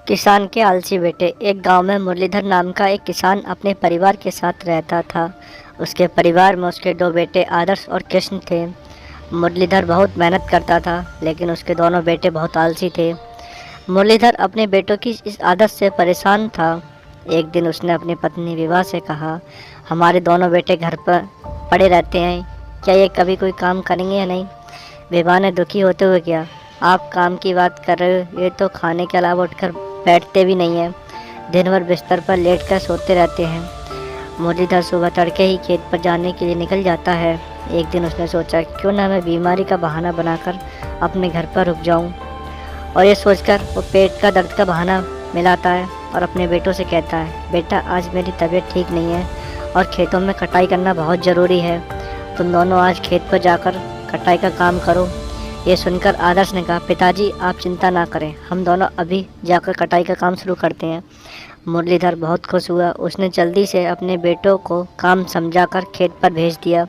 किसान के आलसी बेटे। एक गांव में मुरलीधर नाम का एक किसान अपने परिवार के साथ रहता था। उसके परिवार में उसके दो बेटे आदर्श और कृष्ण थे। मुरलीधर बहुत मेहनत करता था, लेकिन उसके दोनों बेटे बहुत आलसी थे। मुरलीधर अपने बेटों की इस आदत से परेशान था। एक दिन उसने अपनी पत्नी विवाह से कहा, हमारे दोनों बेटे घर पर पड़े रहते हैं, क्या ये कभी कोई काम करेंगे या नहीं? विवाह ने दुखी होते हुए किया, आप काम की बात कर रहे हो, ये तो खाने के अलावा उठकर बैठते भी नहीं है, दिन भर बिस्तर पर लेटकर सोते रहते हैं। मुरलीधर सुबह तड़के ही खेत पर जाने के लिए निकल जाता है। एक दिन उसने सोचा, क्यों ना मैं बीमारी का बहाना बनाकर अपने घर पर रुक जाऊं। और ये सोचकर वो पेट का दर्द का बहाना मिलाता है और अपने बेटों से कहता है, बेटा आज मेरी तबीयत ठीक नहीं है और खेतों में कटाई करना बहुत ज़रूरी है, तुम दोनों आज खेत पर जाकर कटाई का काम करो। ये सुनकर आदर्श ने कहा, पिताजी आप चिंता ना करें, हम दोनों अभी जाकर कटाई का काम शुरू करते हैं। मुरलीधर बहुत खुश हुआ। उसने जल्दी से अपने बेटों को काम समझाकर खेत पर भेज दिया।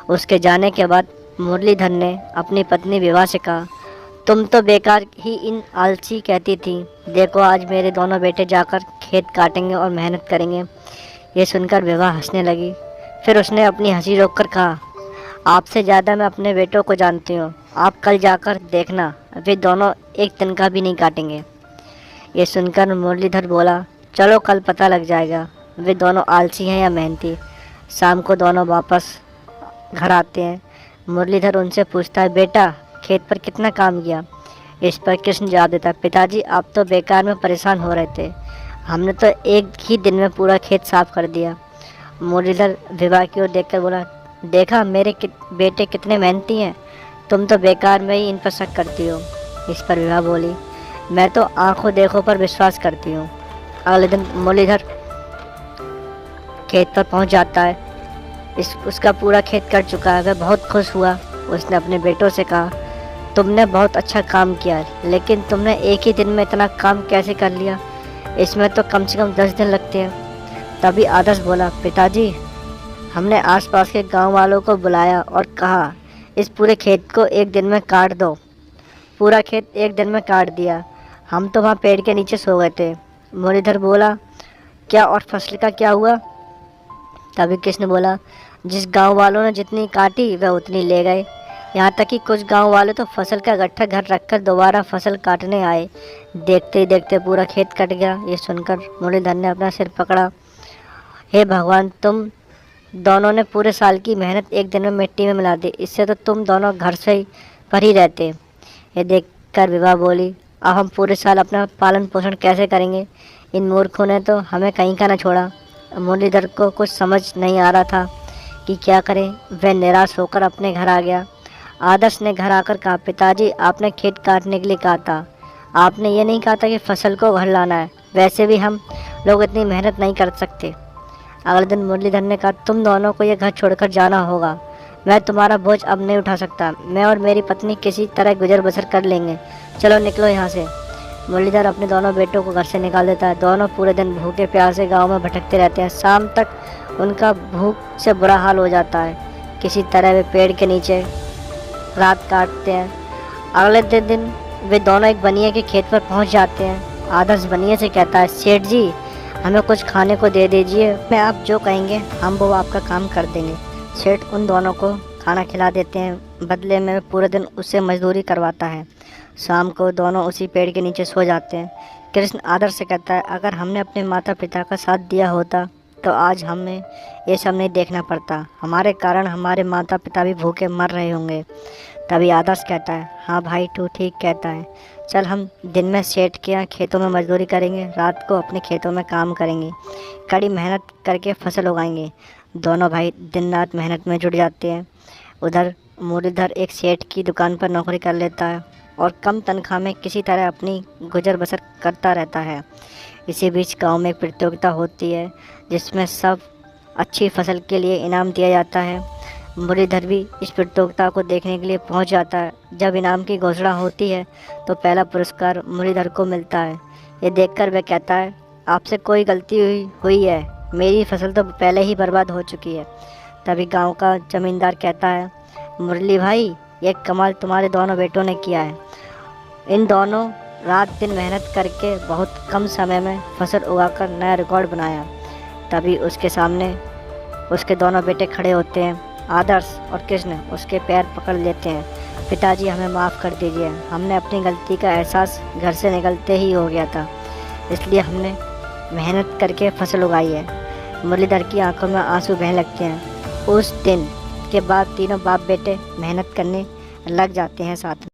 उसके जाने के बाद मुरलीधर ने अपनी पत्नी विवाह से कहा, तुम तो बेकार ही इन आलसी कहती थी, देखो आज मेरे दोनों बेटे जाकर खेत काटेंगे और मेहनत करेंगे। ये सुनकर विवाह हंसने लगी। फिर उसने अपनी हंसी रोककर कहा, आपसे ज़्यादा मैं अपने बेटों को जानती हूँ, आप कल जाकर देखना, वे दोनों एक दिन का भी नहीं काटेंगे। ये सुनकर मुरलीधर बोला, चलो कल पता लग जाएगा वे दोनों आलसी हैं या मेहनती। शाम को दोनों वापस घर आते हैं। मुरलीधर उनसे पूछता है, बेटा खेत पर कितना काम किया? इस पर कृष्ण जवाब देता है, पिताजी आप तो बेकार में परेशान हो रहे थे, हमने तो एक ही दिन में पूरा खेत साफ कर दिया। मुरलीधर विवाह की ओर देखकर बोला, देखा मेरे बेटे कितने मेहनती हैं, तुम तो बेकार में ही इन पर शक करती हो। इस पर विवाह बोली, मैं तो आंखों देखों पर विश्वास करती हूँ। अगले दिन मुरलीधर खेत पर पहुँच जाता है। उसका पूरा खेत कट चुका है। वह बहुत खुश हुआ। उसने अपने बेटों से कहा, तुमने बहुत अच्छा काम किया, लेकिन तुमने एक ही दिन में इतना काम कैसे कर लिया? इसमें तो कम से कम 10 दिन लगते हैं। तभी आदर्श बोला, पिताजी हमने आसपास के गांव वालों को बुलाया और कहा, इस पूरे खेत को एक दिन में काट दो। पूरा खेत एक दिन में काट दिया। हम तो वहाँ पेड़ के नीचे सो गए थे। मुरलीधर बोला, क्या और फसल का क्या हुआ? तभी कृष्ण बोला, जिस गांव वालों ने जितनी काटी वह उतनी ले गए। यहाँ तक कि कुछ गांव वाले तो फसल का गट्ठा घर रखकर दोबारा फसल काटने आए। देखते ही देखते पूरा खेत कट गया। ये सुनकर मुरलीधर ने अपना सिर पकड़ा, हे भगवान, तुम दोनों ने पूरे साल की मेहनत एक दिन में मिट्टी में मिला दी, इससे तो तुम दोनों घर से ही पर ही रहते। ये देखकर विवाह बोली, अब हम पूरे साल अपना पालन पोषण कैसे करेंगे? इन मूर्खों ने तो हमें कहीं का न छोड़ा। मुरलीधर को कुछ समझ नहीं आ रहा था कि क्या करें। वह निराश होकर अपने घर आ गया। आदर्श ने घर आकर कहा, पिताजी आपने खेत काटने के लिए कहा था, आपने ये नहीं कहा था कि फसल को घर लाना है। वैसे भी हम लोग इतनी मेहनत नहीं कर सकते। अगले दिन मुरलीधर ने कहा, तुम दोनों को ये घर छोड़कर जाना होगा, मैं तुम्हारा बोझ अब नहीं उठा सकता। मैं और मेरी पत्नी किसी तरह गुजर बसर कर लेंगे, चलो निकलो यहाँ से। मुरलीधर अपने दोनों बेटों को घर से निकाल देता है। दोनों पूरे दिन भूखे प्यासे गांव में भटकते रहते हैं। शाम तक उनका भूख से बुरा हाल हो जाता है। किसी तरह वे पेड़ के नीचे रात काटते हैं। अगले दिन वे दोनों एक बनिए के खेत पर पहुंच जाते हैं। आदर्श बनिए से कहता है, सेठ जी हमें कुछ खाने को दे दीजिए, मैं आप जो कहेंगे हम वो आपका काम कर देंगे। सेठ उन दोनों को खाना खिला देते हैं। बदले में पूरे दिन उससे मजदूरी करवाता है। शाम को दोनों उसी पेड़ के नीचे सो जाते हैं। कृष्ण आदर्श से कहता है, अगर हमने अपने माता पिता का साथ दिया होता तो आज हमें ये सब नहीं देखना पड़ता, हमारे कारण हमारे माता पिता भी भूखे मर रहे होंगे। तभी आदर्श कहता है, हाँ भाई तू ठीक कहता है, चल हम दिन में सेठ के यहाँ खेतों में मजदूरी करेंगे, रात को अपने खेतों में काम करेंगे, कड़ी मेहनत करके फसल उगाएंगे। दोनों भाई दिन रात मेहनत में जुट जाते हैं। उधर मुरलीधर एक सेठ की दुकान पर नौकरी कर लेता है और कम तनख्वाह में किसी तरह अपनी गुजर बसर करता रहता है। इसी बीच गांव में एक प्रतियोगिता होती है जिसमें सब अच्छी फसल के लिए इनाम दिया जाता है। मुरलीधर भी इस प्रतियोगिता को देखने के लिए पहुंच जाता है। जब इनाम की घोषणा होती है तो पहला पुरस्कार मुरलीधर को मिलता है। ये देखकर वह कहता है, आपसे कोई गलती हुई है, मेरी फसल तो पहले ही बर्बाद हो चुकी है। तभी गांव का जमींदार कहता है, मुरली भाई ये कमाल तुम्हारे दोनों बेटों ने किया है। इन दोनों रात दिन मेहनत करके बहुत कम समय में फसल उगाकर नया रिकॉर्ड बनाया। तभी उसके सामने उसके दोनों बेटे खड़े होते हैं। आदर्श और कृष्ण उसके पैर पकड़ लेते हैं। पिताजी, हमें माफ़ कर दीजिए, हमने अपनी गलती का एहसास घर से निकलते ही हो गया था, इसलिए हमने मेहनत करके फसल उगाई है। मुरलीधर की आंखों में आंसू बहने लगते हैं। उस दिन के बाद तीनों बाप बेटे मेहनत करने लग जाते हैं साथ में।